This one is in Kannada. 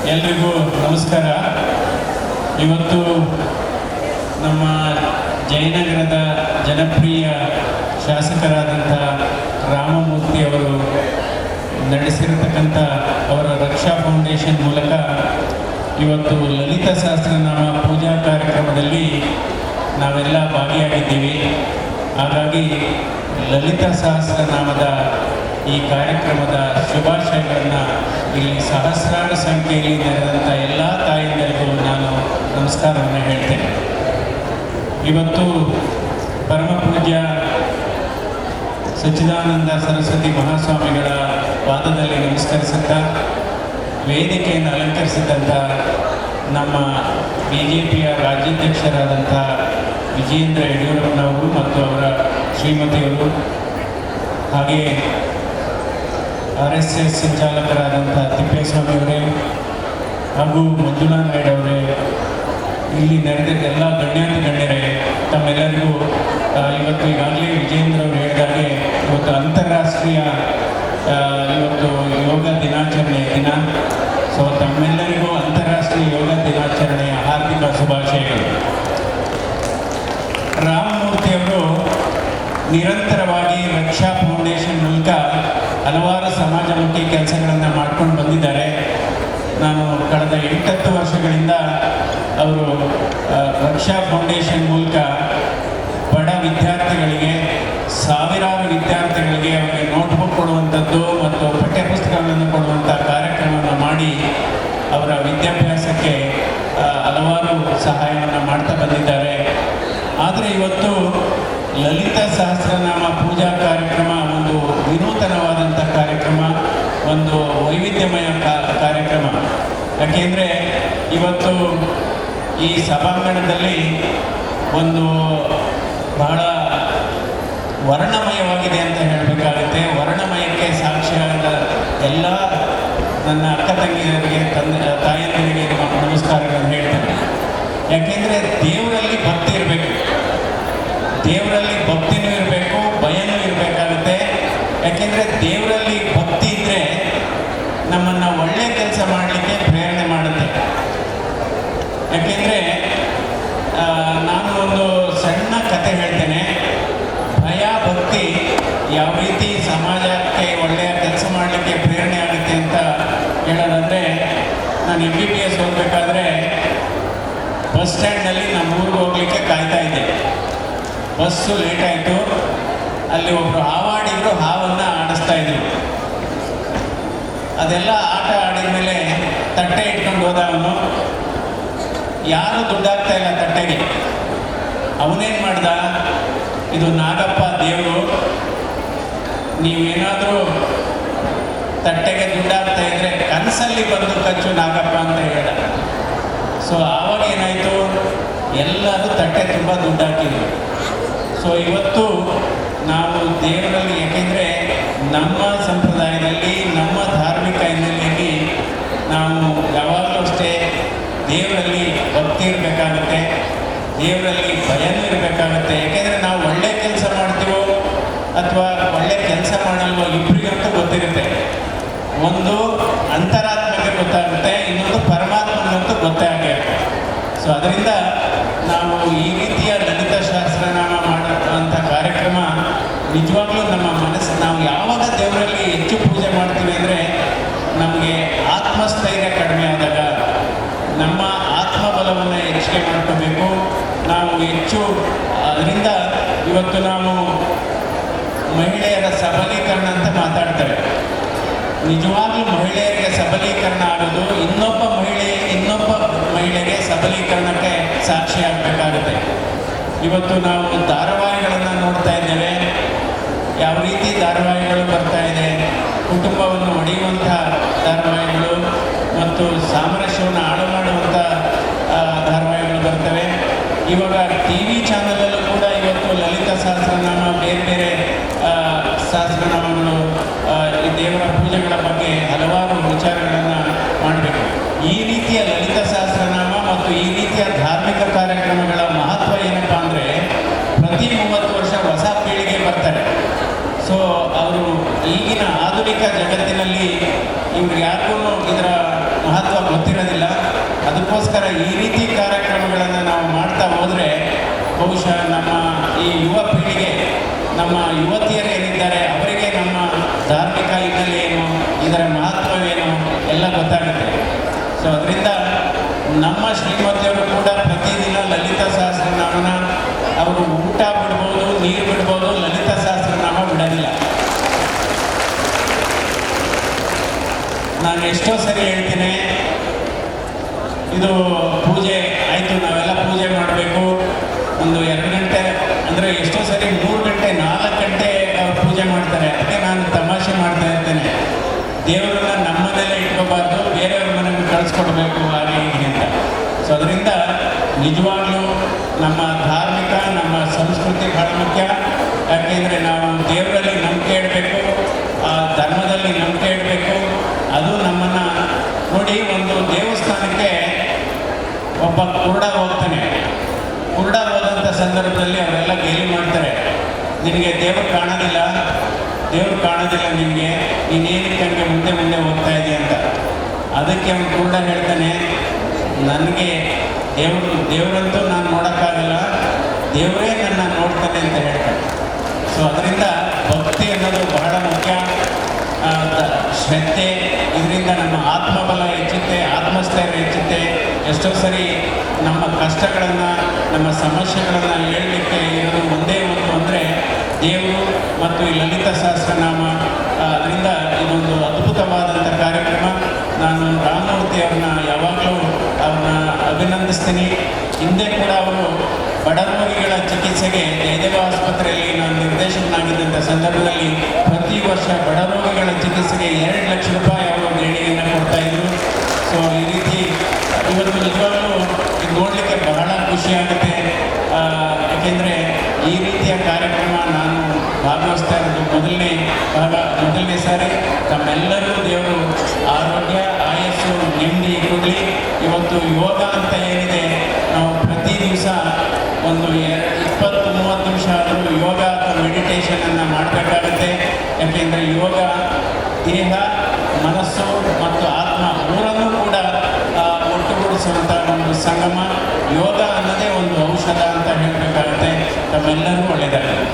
ಎಲ್ರಿಗೂ ನಮಸ್ಕಾರ. ಇವತ್ತು ನಮ್ಮ ಜಯನಗರದ ಜನಪ್ರಿಯ ಶಾಸಕರಾದಂಥ ರಾಮಮೂರ್ತಿ ಅವರು ನಡೆಸಿರತಕ್ಕಂಥ ಅವರ ರಕ್ಷಾ ಫೌಂಡೇಶನ್ ಮೂಲಕ ಇವತ್ತು ಲಲಿತ ಸಹಸ್ರನಾಮ ಪೂಜಾ ಕಾರ್ಯಕ್ರಮದಲ್ಲಿ ನಾವೆಲ್ಲ ಭಾಗಿಯಾಗಿದ್ದೀವಿ. ಹಾಗಾಗಿ ಲಲಿತ ಸಹಸ್ರನಾಮದ ಈ ಕಾರ್ಯಕ್ರಮದ ಶುಭಾಶಯಗಳನ್ನು ಇಲ್ಲಿ ಸಹಸ್ರಾರು ಸಂಖ್ಯೆಯಲ್ಲಿ ನೆರೆದಂಥ ಎಲ್ಲ ತಾಯಂದಿರಿಗೂ ನಾನು ನಮಸ್ಕಾರವನ್ನು ಹೇಳ್ತೇನೆ. ಇವತ್ತು ಪರಮ ಪೂಜ್ಯ ಸಚ್ಚಿದಾನಂದ ಸರಸ್ವತಿ ಮಹಾಸ್ವಾಮಿಗಳ ಪಾದದಲ್ಲಿ ನಮಸ್ಕರಿಸುತ್ತಾ ವೇದಿಕೆಯನ್ನು ಅಲಂಕರಿಸಿದಂಥ ನಮ್ಮ BJPಯ ರಾಜ್ಯಾಧ್ಯಕ್ಷರಾದಂಥ ವಿಜಯೇಂದ್ರ ಯಡಿಯೂರಪ್ಪನವರು ಮತ್ತು ಅವರ ಶ್ರೀಮತಿಯವರು, ಹಾಗೆಯೇ RSS ಸಂಚಾಲಕರಾದಂಥ ತಿಪ್ಪೇಸ್ವಾಮಿಯವರೇ ಹಾಗೂ ಮಂಜುಳಾ ನಾಯ್ಡು ಅವರೇ, ಇಲ್ಲಿ ನಡೆದ ಎಲ್ಲ ಗಣ್ಯರೇ, ತಮ್ಮೆಲ್ಲರಿಗೂ ಇವತ್ತು ಈಗಾಗಲೇ ವಿಜಯೇಂದ್ರ ಅವರು ಹೇಳಿದಾಗೆ ಇವತ್ತು ಅಂತಾರಾಷ್ಟ್ರೀಯ ಇವತ್ತು ಯೋಗ ದಿನಾಚರಣೆ ದಿನ. ಸೊ ತಮ್ಮೆಲ್ಲರಿಗೂ ಅಂತಾರಾಷ್ಟ್ರೀಯ ಯೋಗ ದಿನಾಚರಣೆಯ ಹಾರ್ದಿಕ ಶುಭಾಶಯಗಳು. ರಾಮಮೂರ್ತಿಯವರು ನಿರಂತರವಾಗಿ ರಕ್ಷಾ ಫೌಂಡೇಶನ್ ಮೂಲಕ ಹಲವಾರು ಸಮಾಜಮುಖಿ ಕೆಲಸಗಳನ್ನು ಮಾಡ್ಕೊಂಡು ಬಂದಿದ್ದಾರೆ. ನಾನು ಕಳೆದ 8-10 ವರ್ಷಗಳಿಂದ ಅವರು ರಕ್ಷಾ ಫೌಂಡೇಶನ್ ಮೂಲಕ ಬಡ ವಿದ್ಯಾರ್ಥಿಗಳಿಗೆ, ಸಾವಿರಾರು ವಿದ್ಯಾರ್ಥಿಗಳಿಗೆ ಅವರಿಗೆ ನೋಟ್ಬುಕ್ ಕೊಡುವಂಥದ್ದು ಮತ್ತು ಪಠ್ಯಪುಸ್ತಕಗಳನ್ನು ಕೊಡುವಂಥ ಕಾರ್ಯಕ್ರಮವನ್ನು ಮಾಡಿ ಅವರ ವಿದ್ಯಾಭ್ಯಾಸಕ್ಕೆ ಹಲವಾರು ಸಹಾಯವನ್ನು ಮಾಡ್ತಾ ಬಂದಿದ್ದಾರೆ. ಆದರೆ ಇವತ್ತು ಲಲಿತ ಸಹಸ್ರನಾಮ ಪೂಜಾ ಕಾರ್ಯಕ್ರಮ ಒಂದು ವಿನೂತನವಾದಂಥ ಕಾರ್ಯಕ್ರಮ, ಒಂದು ವೈವಿಧ್ಯಮಯ ಕಾರ್ಯಕ್ರಮ. ಯಾಕೆಂದರೆ ಇವತ್ತು ಈ ಸಭಾಂಗಣದಲ್ಲಿ ಒಂದು ಬಹಳ ವರ್ಣಮಯವಾಗಿದೆ ಅಂತ ಹೇಳಬೇಕಾಗುತ್ತೆ. ವರ್ಣಮಯಕ್ಕೆ ಸಾಕ್ಷಿಯಾದ ಎಲ್ಲ ನನ್ನ ಅಕ್ಕ ತಂಗಿಯರಿಗೆ, ತಾಯಂದಿರಿಗೆ ನಮಸ್ಕಾರಗಳನ್ನು ಹೇಳ್ತೇನೆ. ಯಾಕೆಂದರೆ ದೇವರಲ್ಲಿ ಭಕ್ತಿ ಇರಬೇಕು, ದೇವರಲ್ಲಿ ಭಕ್ತಿನೂ ಇರಬೇಕು, ಭಯನೂ ಇರಬೇಕಾಗುತ್ತೆ. ಯಾಕೆಂದರೆ ದೇವರಲ್ಲಿ ಭಕ್ತಿ ಇದ್ದರೆ ನಮ್ಮನ್ನು ಒಳ್ಳೆಯ ಕೆಲಸ ಮಾಡಲಿಕ್ಕೆ ಪ್ರೇರಣೆ ಮಾಡುತ್ತೆ. ಯಾಕೆಂದರೆ ನಾನು ಒಂದು ಸಣ್ಣ ಕತೆ ಹೇಳ್ತೇನೆ. ಭಯ ಭಕ್ತಿ ಯಾವ ರೀತಿ ಸಮಾಜಕ್ಕೆ ಒಳ್ಳೆಯ ಕೆಲಸ ಮಾಡಲಿಕ್ಕೆ ಪ್ರೇರಣೆ ಆಗುತ್ತೆ ಅಂತ ಹೇಳೋದಂದರೆ, ನಾನು MBBS ಹೋಗಬೇಕಾದ್ರೆ ಬಸ್ ಸ್ಟ್ಯಾಂಡ್ನಲ್ಲಿ ನಮ್ಮ ಊರಿಗೆ ಹೋಗಲಿಕ್ಕೆ ಕಾಯ್ತಾ ಇದ್ದೆ. ಬಸ್ಸು ಲೇಟ್ ಆಯಿತು. ಅಲ್ಲಿ ಒಬ್ಬರು ಹಾವಾಡಿದ್ರು, ಹಾವನ್ನು ಆಡಿಸ್ತಾ ಇದ್ರು. ಅದೆಲ್ಲ ಆಟ ಆಡಿದ ಮೇಲೆ ತಟ್ಟೆ ಇಟ್ಕೊಂಡು ಹೋದ ಅವನು. ಯಾರೂ ದುಡ್ಡಾಗ್ತಾ ಇಲ್ಲ ತಟ್ಟೆಗೆ. ಅವನೇನು ಮಾಡ್ದ, ಇದು ನಾಗಪ್ಪ ದೇವರು, ನೀವೇನಾದರೂ ತಟ್ಟೆಗೆ ದುಡ್ಡಾಗ್ತಾ ಇದ್ರೆ ಕನಸಲ್ಲಿ ಬಂದು ಕಚ್ಚು ನಾಗಪ್ಪ ಅಂತ ಹೇಳ್ದ. ಸೊ ಆವಾಗ ಏನಾಯಿತು, ಎಲ್ಲರೂ ತಟ್ಟೆ ತುಂಬ ದುಡ್ಡು ಹಾಕಿದ್ರು. ಸೊ ಇವತ್ತು ನಾವು ದೇವರಲ್ಲಿ, ಯಾಕೆಂದರೆ ನಮ್ಮ ಸಂಪ್ರದಾಯದಲ್ಲಿ, ನಮ್ಮ ಧಾರ್ಮಿಕ ಹಿನ್ನೆಲೆಯಲ್ಲಿ ನಾವು ಯಾವಾಗಲೂ ಅಷ್ಟೇ ದೇವರಲ್ಲಿ ಭಕ್ತಿ ಇರಬೇಕಾಗುತ್ತೆ, ದೇವರಲ್ಲಿ ಭಯನೂ ಇರಬೇಕಾಗುತ್ತೆ. ಯಾಕೆಂದರೆ ನಾವು ಒಳ್ಳೆ ಕೆಲಸ ಮಾಡ್ತೀವೋ ಅಥವಾ ಒಳ್ಳೆ ಕೆಲಸ ಮಾಡಲ್ವೋ ಇಬ್ಬರಿಗಂತೂ ಗೊತ್ತಿರುತ್ತೆ. ಒಂದು ಅಂತರಾತ್ಮಕ್ಕೆ ಗೊತ್ತಾಗುತ್ತೆ, ಇನ್ನೊಂದು ಪರಮಾತ್ಮನಿಗಂತೂ ಗೊತ್ತೇ ಆಗಿರುತ್ತೆ. ಸೊ ಅದರಿಂದ ನಾವು ಈ ರೀತಿಯ ಲಲಿತ ಸಹಸ್ರನಾಮ ಮಾಡುವಂಥ ಕಾರ್ಯಕ್ರಮ ನಿಜವಾಗ್ಲೂ ನಮ್ಮ ಮನಸ್ಸು, ನಾವು ಯಾವಾಗ ದೇವರಲ್ಲಿ ಹೆಚ್ಚು ಪೂಜೆ ಮಾಡ್ತೀವಿ ಅಂದರೆ ನಮಗೆ ಆತ್ಮಸ್ಥೈರ್ಯ ಕಡಿಮೆ ಆದಾಗ, ನಮ್ಮ ಆತ್ಮಬಲವನ್ನು ಹೆಚ್ಚಿಗೆ ಮಾಡ್ಕೋಬೇಕು ನಾವು ಹೆಚ್ಚು. ಅದರಿಂದ ಇವತ್ತು ನಾವು ಮಹಿಳೆಯರ ಸಬಲೀಕರಣ ಅಂತ ಮಾತಾಡ್ತಾರೆ. ನಿಜವಾಗ್ಲೂ ಮಹಿಳೆಯರಿಗೆ ಸಬಲೀಕರಣ ಆಗೋದು ಇನ್ನೊಬ್ಬ ಮಹಿಳೆಗೆ ಸಬಲೀಕರಣಕ್ಕೆ ಸಾಕ್ಷಿಯಾಗಬೇಕಾಗುತ್ತೆ. ಇವತ್ತು ನಾವು ಧಾರಾವಾಹಿಗಳನ್ನು ನೋಡ್ತಾ ಇದ್ದೇವೆ. ಯಾವ ರೀತಿ ಧಾರಾವಾಹಿಗಳು ಬರ್ತಾ ಇದೆ, ಕುಟುಂಬವನ್ನು ಒಡೆಯುವಂಥ ಧಾರಾವಾಹಿಗಳು ಮತ್ತು ಸಾಮರಸ್ಯವನ್ನು ಹಾಳು ಮಾಡುವಂಥ ಧಾರಾವಾಹಿಗಳು ಬರ್ತವೆ. ಇವಾಗ TV ಚಾನಲಲ್ಲೂ ಕೂಡ ಇವತ್ತು ಲಲಿತ ಸಹಸ್ರನಾಮ, ಬೇರೆ ಬೇರೆ ಸಹಸ್ರನಾಮಗಳು, ಈ ದೇವರ ಪೂಜೆಗಳ ಬಗ್ಗೆ ಹಲವಾರು ವಿಚಾರಗಳನ್ನು ಮಾಡಬೇಕು. ಈ ರೀತಿಯ ಲಲಿತ ಸಹಸ್ರನಾಮ ಮತ್ತು ಈ ರೀತಿಯ ಧಾರ್ಮಿಕ ಕಾರ್ಯಕ್ರಮಗಳ ಮಹತ್ವ ಏನಪ್ಪ ಅಂದರೆ, ಪ್ರತಿ 30 ವರ್ಷ ಹೊಸ ಪೀಳಿಗೆ ಬರ್ತಾರೆ. ಸೊ ಅವರು ಈಗಿನ ಆಧುನಿಕ ಜಗತ್ತಿನಲ್ಲಿ ಇವ್ರು ಯಾರಿಗೂ ಇದರ ಮಹತ್ವ ಗೊತ್ತಿರೋ ಅದಕ್ಕೋಸ್ಕರ ಈ ರೀತಿ ಕಾರ್ಯಕ್ರಮಗಳನ್ನು ನಾವು ಮಾಡ್ತಾ ಹೋದರೆ ಬಹುಶಃ ನಮ್ಮ ಈ ಯುವ ಪೀಳಿಗೆ, ನಮ್ಮ ಯುವತಿಯರು ಏನಿದ್ದಾರೆ ಅವರಿಗೆ ನಮ್ಮ ಧಾರ್ಮಿಕ ಹಿನ್ನೆಲೆ ಏನು, ಇದರ ಮಹತ್ವವೇನು ಎಲ್ಲ ಗೊತ್ತಾಗುತ್ತೆ. ಸೊ ಅದರಿಂದ ನಮ್ಮ ಶ್ರೀಮತಿಯವರು ಕೂಡ ಪ್ರತಿದಿನ ಲಲಿತಾ ಸಹಸ್ರನಾಮನ ಅವರು ಊಟ ಬಿಡ್ಬೋದು, ನೀರು ಬಿಡ್ಬೋದು, ಲಲಿತಾ ಸಹಸ್ರನಾಮ ಬಿಡೋದಿಲ್ಲ. ನಾನು ಎಷ್ಟೋ ಸರಿ ಹೇಳ್ತೀನಿ, ಇದು ಪೂಜೆ ಆಯಿತು, ನಾವೆಲ್ಲ ಪೂಜೆ ಮಾಡಬೇಕು, ಒಂದು 2 ಗಂಟೆ ಅಂದರೆ ಎಷ್ಟೋ ಸರಿ 3 ಗಂಟೆ 4 ಗಂಟೆ ಪೂಜೆ ಮಾಡ್ತಾರೆ. ಅದಕ್ಕೆ ನಾನು ತಮಾಷೆ ಮಾಡ್ತಾ ಇರ್ತೇನೆ, ದೇವರನ್ನ ನಮ್ಮ ಮನೇಲೆ ಇಟ್ಕೋಬಾರ್ದು, ಬೇರೆಯವ್ರ ಮನೆಗೆ ಕಳಿಸ್ಕೊಡ್ಬೇಕು ಹಾಗೆ ಹೀಗೆ ಅಂತ. ಸೊ ಅದರಿಂದ ನಿಜವಾಗ್ಲೂ ನಮ್ಮ ಧಾರ್ಮಿಕ, ನಮ್ಮ ಸಂಸ್ಕೃತಿ ಬಹಳ ಮುಖ್ಯ. ಯಾಕೆಂದರೆ ನಾವು ದೇವರಲ್ಲಿ ನಂಬಿಕೆ ಇಡಬೇಕು, ಆ ಧರ್ಮದಲ್ಲಿ ನಂಬಿಕೆ ಇಡಬೇಕು. ಅದು ನಮ್ಮನ್ನು ನೋಡಿ, ಒಂದು ದೇವಸ್ಥಾನಕ್ಕೆ ಒಬ್ಬ ಕುರುಡ ಹೋಗ್ತಾನೆ. ಕುರುಡ ಹೋದಂಥ ಸಂದರ್ಭದಲ್ಲಿ ಅವರೆಲ್ಲ ಗೇಲಿ ಮಾಡ್ತಾರೆ, ನಿನಗೆ ದೇವರು ಕಾಣೋದಿಲ್ಲ, ದೇವ್ರು ಕಾಣೋದಿಲ್ಲ ನಿನಗೆ, ನೀನೇನಕ್ಕೆ ಹಂಗೆ ಮುಂದೆ ಮುಂದೆ ಹೋಗ್ತಾ ಇದೆಯಾ ಅಂತ. ಅದಕ್ಕೆ ಅವನು ಕುರುಡ ಹೇಳ್ತಾನೆ, ನನಗೆ ದೇವರಂತೂ ನಾನು ನೋಡೋಕ್ಕಾಗಲ್ಲ, ದೇವರೇ ನನ್ನ ನೋಡ್ತಾನೆ ಅಂತ ಹೇಳ್ತಾನೆ. ಸೊ ಅದರಿಂದ ಭಕ್ತಿ ಅನ್ನೋದು ಬಹಳ ಮುಖ್ಯ. ಶ್ರದ್ಧೆ, ಇದರಿಂದ ನಮ್ಮ ಆತ್ಮಬಲ ಹೆಚ್ಚುತ್ತೆ, ಆತ್ಮಸ್ಥೈರ್ಯ ಹೆಚ್ಚುತ್ತೆ. ಎಷ್ಟೋ ಸರಿ ನಮ್ಮ ಕಷ್ಟಗಳನ್ನು, ನಮ್ಮ ಸಮಸ್ಯೆಗಳನ್ನು ಹೇಳಲಿಕ್ಕೆ ಇರೋದು ಒಂದೇ ಒಂದು ಅಂದರೆ ದೇವರು ಮತ್ತು ಈ ಲಲಿತಾ ಸಹಸ್ರನಾಮ. ಅದರಿಂದ ಇದೊಂದು ಅದ್ಭುತವಾದಂಥ ಕಾರ್ಯಕ್ರಮ. ನಾನು ರಾಮಮೂರ್ತಿ ಅವ್ರನ್ನ ಯಾವಾಗಲೂ ಅವ್ರನ್ನ ಅಭಿನಂದಿಸ್ತೀನಿ. ಹಿಂದೆ ಕೂಡ ಅವರು ಬಡ ರೋಗಿಗಳ ಚಿಕಿತ್ಸೆಗೆ ಜಯದೇವ ಆಸ್ಪತ್ರೆಯಲ್ಲಿ ನಾನು ನಿರ್ದೇಶಕನಾಗಿದ್ದಂಥ ಸಂದರ್ಭದಲ್ಲಿ ಪ್ರತಿ ವರ್ಷ ಬಡ ರೋಗಿಗಳ ಚಿಕಿತ್ಸೆಗೆ 2 ಲಕ್ಷ ರೂಪಾಯಿ ಅವರು ದೇಣಿಗೆಯನ್ನು ಕೊಡ್ತಾಯಿದ್ರು. ಸೊ ಈ ರೀತಿ ಇವತ್ತು ನಿಜವಾಗ್ಲೂ ಇದು ನೋಡಲಿಕ್ಕೆ ಬಹಳ ಖುಷಿಯಾಗುತ್ತೆ. ಯಾಕೆಂದರೆ ಈ ರೀತಿಯ ಕಾರ್ಯಕ್ರಮ ನಾನು ಭಾಗವಹಿಸ್ತಾ ಇರೋದು ಮೊದಲನೇ ಸಾರಿ. ತಮ್ಮೆಲ್ಲರಿಗೂ ದೇವರು ಆರೋಗ್ಯ, ಆಯಸ್ಸು, ನೆಮ್ಮದಿ ಕೊಡಲಿ. ಇವತ್ತು ಯೋಗ ಅಂತ ಏನಿದೆ, ನಾವು ಪ್ರತಿ ದಿವಸ ಒಂದು 20-30 ನಿಮಿಷ ಆದರೂ ಯೋಗ ಅಥವಾ ಮೆಡಿಟೇಷನನ್ನು ಮಾಡಬೇಕಾಗುತ್ತೆ. ಯಾಕೆಂದರೆ ಯೋಗ ದೇಹ, ಮನಸ್ಸು ಮತ್ತು ಆತ್ಮ ಮೂರನ್ನೂ ಕೂಡ ಒಟ್ಟುಗೂಡಿಸುವಂಥ ಒಂದು ಸಂಗಮ. ಯೋಗ ಅನ್ನೋದೇ ಒಂದು ಔಷಧ ಅಂತ ಹೇಳಬೇಕಾಗುತ್ತೆ. ತಮ್ಮೆಲ್ಲರಿಗೂ ಒಳ್ಳೆಯದಾಗಲಿ.